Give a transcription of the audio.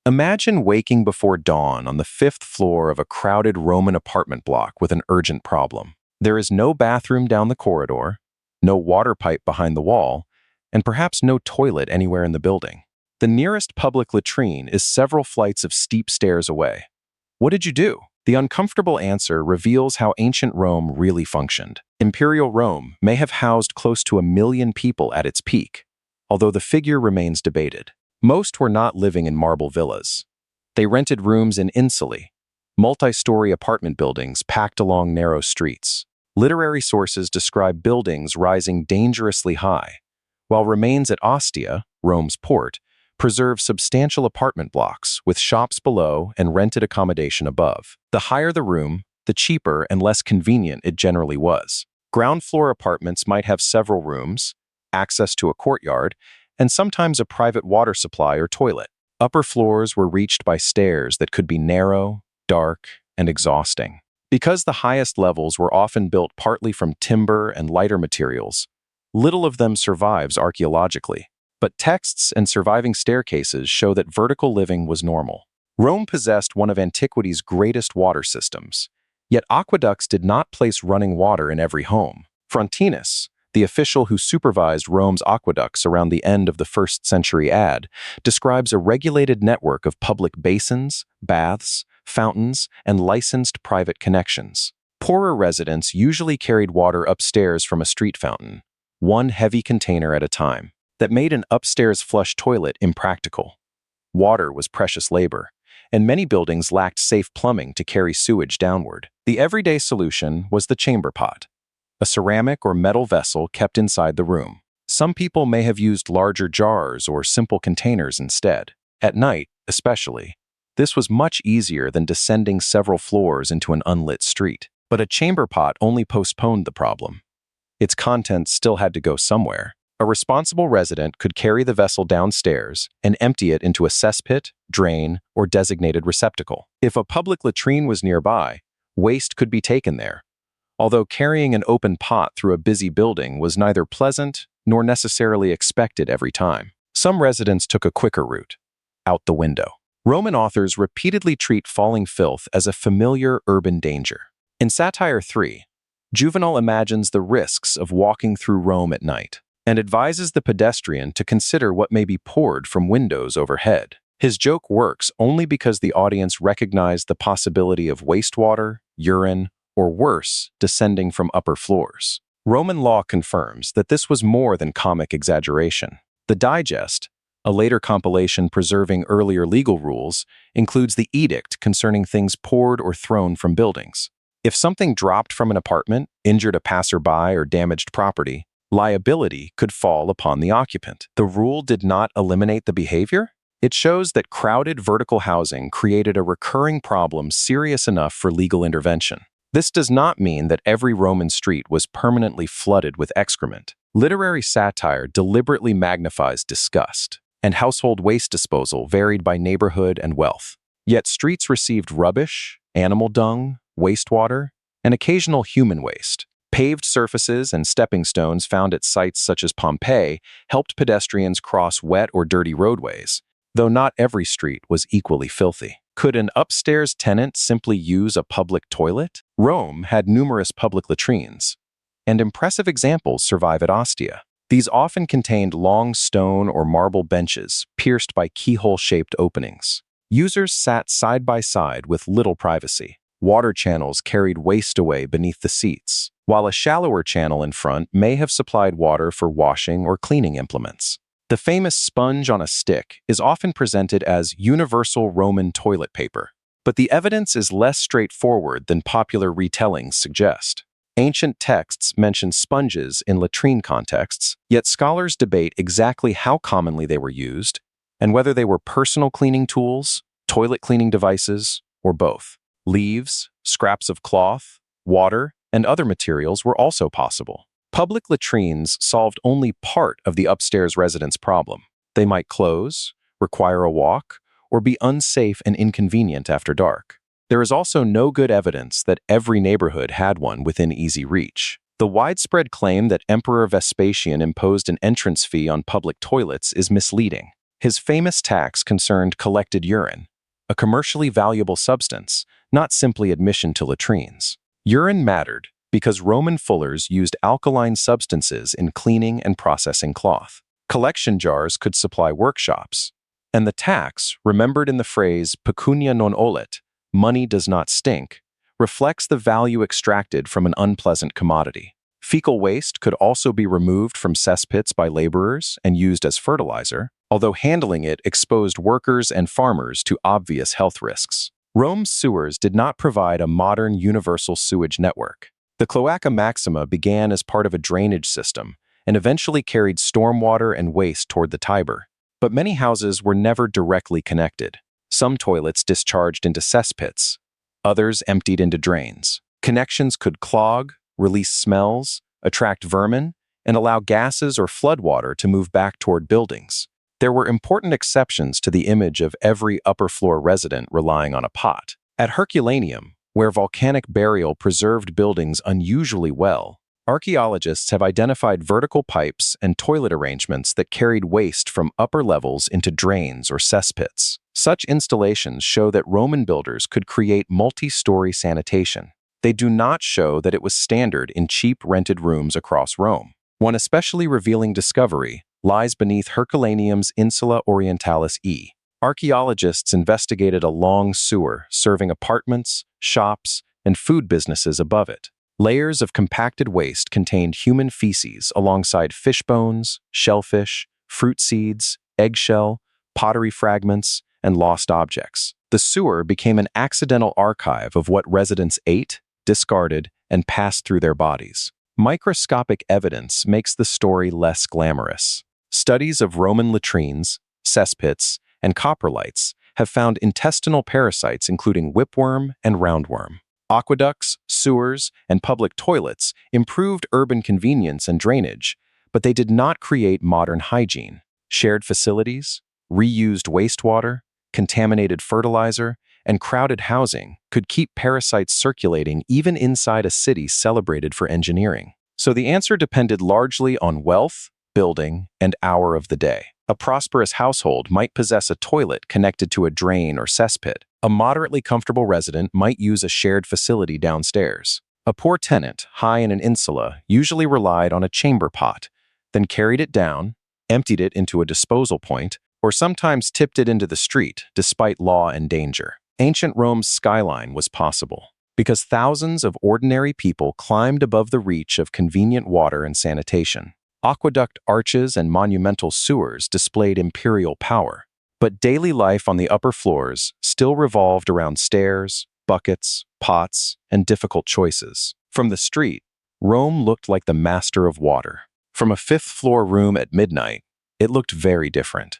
Imagine waking before dawn on the fifth floor of a crowded Roman apartment block with an urgent problem. There is no bathroom down the corridor, no water pipe behind the wall, and perhaps no toilet anywhere in the building. The nearest public latrine is several flights of steep stairs away. What did you do? The uncomfortable answer reveals how ancient Rome really functioned. Imperial Rome may have housed close to 1 million people at its peak, although the figure remains debated. Most were not living in marble villas. They rented rooms in insulae, multi-story apartment buildings packed along narrow streets. Literary sources describe buildings rising dangerously high, while remains at Ostia, Rome's port, preserve substantial apartment blocks with shops below and rented accommodation above. The higher the room, the cheaper and less convenient it generally was. Ground floor apartments might have several rooms, access to a courtyard, and sometimes a private water supply or toilet. Upper floors were reached by stairs that could be narrow, dark, and exhausting. Because the highest levels were often built partly from timber and lighter materials, little of them survives archaeologically. But texts and surviving staircases show that vertical living was normal. Rome possessed one of antiquity's greatest water systems, yet aqueducts did not place running water in every home. Frontinus, the official who supervised Rome's aqueducts around the end of the 1st century AD, describes a regulated network of public basins, baths, fountains, and licensed private connections. Poorer residents usually carried water upstairs from a street fountain, one heavy container at a time. That made an upstairs flush toilet impractical. Water was precious labor, and many buildings lacked safe plumbing to carry sewage downward. The everyday solution was the chamber pot, a ceramic or metal vessel kept inside the room. Some people may have used larger jars or simple containers instead. At night, especially, this was much easier than descending several floors into an unlit street. But a chamber pot only postponed the problem. Its contents still had to go somewhere. A responsible resident could carry the vessel downstairs and empty it into a cesspit, drain, or designated receptacle. If a public latrine was nearby, waste could be taken there, although carrying an open pot through a busy building was neither pleasant nor necessarily expected every time. Some residents took a quicker route, out the window. Roman authors repeatedly treat falling filth as a familiar urban danger. In Satire 3, Juvenal imagines the risks of walking through Rome at night, and advises the pedestrian to consider what may be poured from windows overhead. His joke works only because the audience recognized the possibility of wastewater, urine, or worse, descending from upper floors. Roman law confirms that this was more than comic exaggeration. The Digest, a later compilation preserving earlier legal rules, includes the edict concerning things poured or thrown from buildings. If something dropped from an apartment, injured a passerby, or damaged property, liability could fall upon the occupant. The rule did not eliminate the behavior. It shows that crowded vertical housing created a recurring problem serious enough for legal intervention. This does not mean that every Roman street was permanently flooded with excrement. Literary satire deliberately magnifies disgust, and household waste disposal varied by neighborhood and wealth. Yet streets received rubbish, animal dung, wastewater, and occasional human waste. Paved surfaces and stepping stones found at sites such as Pompeii helped pedestrians cross wet or dirty roadways, though not every street was equally filthy. Could an upstairs tenant simply use a public toilet? Rome had numerous public latrines, and impressive examples survive at Ostia. These often contained long stone or marble benches pierced by keyhole-shaped openings. Users sat side by side with little privacy. Water channels carried waste away beneath the seats, while a shallower channel in front may have supplied water for washing or cleaning implements. The famous sponge on a stick is often presented as universal Roman toilet paper, but the evidence is less straightforward than popular retellings suggest. Ancient texts mention sponges in latrine contexts, yet scholars debate exactly how commonly they were used and whether they were personal cleaning tools, toilet cleaning devices, or both. Leaves, scraps of cloth, water, and other materials were also possible. Public latrines solved only part of the upstairs residents' problem. They might close, require a walk, or be unsafe and inconvenient after dark. There is also no good evidence that every neighborhood had one within easy reach. The widespread claim that Emperor Vespasian imposed an entrance fee on public toilets is misleading. His famous tax concerned collected urine, a commercially valuable substance, not simply admission to latrines. Urine mattered because Roman fullers used alkaline substances in cleaning and processing cloth. Collection jars could supply workshops, and the tax, remembered in the phrase pecunia non olet, money does not stink, reflects the value extracted from an unpleasant commodity. Fecal waste could also be removed from cesspits by laborers and used as fertilizer, although handling it exposed workers and farmers to obvious health risks. Rome's sewers did not provide a modern universal sewage network. The Cloaca Maxima began as part of a drainage system and eventually carried stormwater and waste toward the Tiber. But many houses were never directly connected. Some toilets discharged into cesspits, others emptied into drains. Connections could clog, release smells, attract vermin, and allow gases or floodwater to move back toward buildings. There were important exceptions to the image of every upper-floor resident relying on a pot. At Herculaneum, where volcanic burial preserved buildings unusually well, archaeologists have identified vertical pipes and toilet arrangements that carried waste from upper levels into drains or cesspits. Such installations show that Roman builders could create multi-story sanitation. They do not show that it was standard in cheap rented rooms across Rome. One especially revealing discovery lies beneath Herculaneum's Insula Orientalis E. Archaeologists investigated a long sewer serving apartments, shops, and food businesses above it. Layers of compacted waste contained human feces alongside fish bones, shellfish, fruit seeds, eggshell, pottery fragments, and lost objects. The sewer became an accidental archive of what residents ate, discarded, and passed through their bodies. Microscopic evidence makes the story less glamorous. Studies of Roman latrines, cesspits, and coprolites have found intestinal parasites including whipworm and roundworm. Aqueducts, sewers, and public toilets improved urban convenience and drainage, but they did not create modern hygiene. Shared facilities, reused wastewater, contaminated fertilizer, and crowded housing could keep parasites circulating even inside a city celebrated for engineering. So the answer depended largely on wealth, building, and hour of the day. A prosperous household might possess a toilet connected to a drain or cesspit. A moderately comfortable resident might use a shared facility downstairs. A poor tenant, high in an insula, usually relied on a chamber pot, then carried it down, emptied it into a disposal point, or sometimes tipped it into the street, despite law and danger. Ancient Rome's skyline was possible because thousands of ordinary people climbed above the reach of convenient water and sanitation. Aqueduct arches and monumental sewers displayed imperial power, but daily life on the upper floors still revolved around stairs, buckets, pots, and difficult choices. From the street, Rome looked like the master of water. From a fifth-floor room at midnight, it looked very different.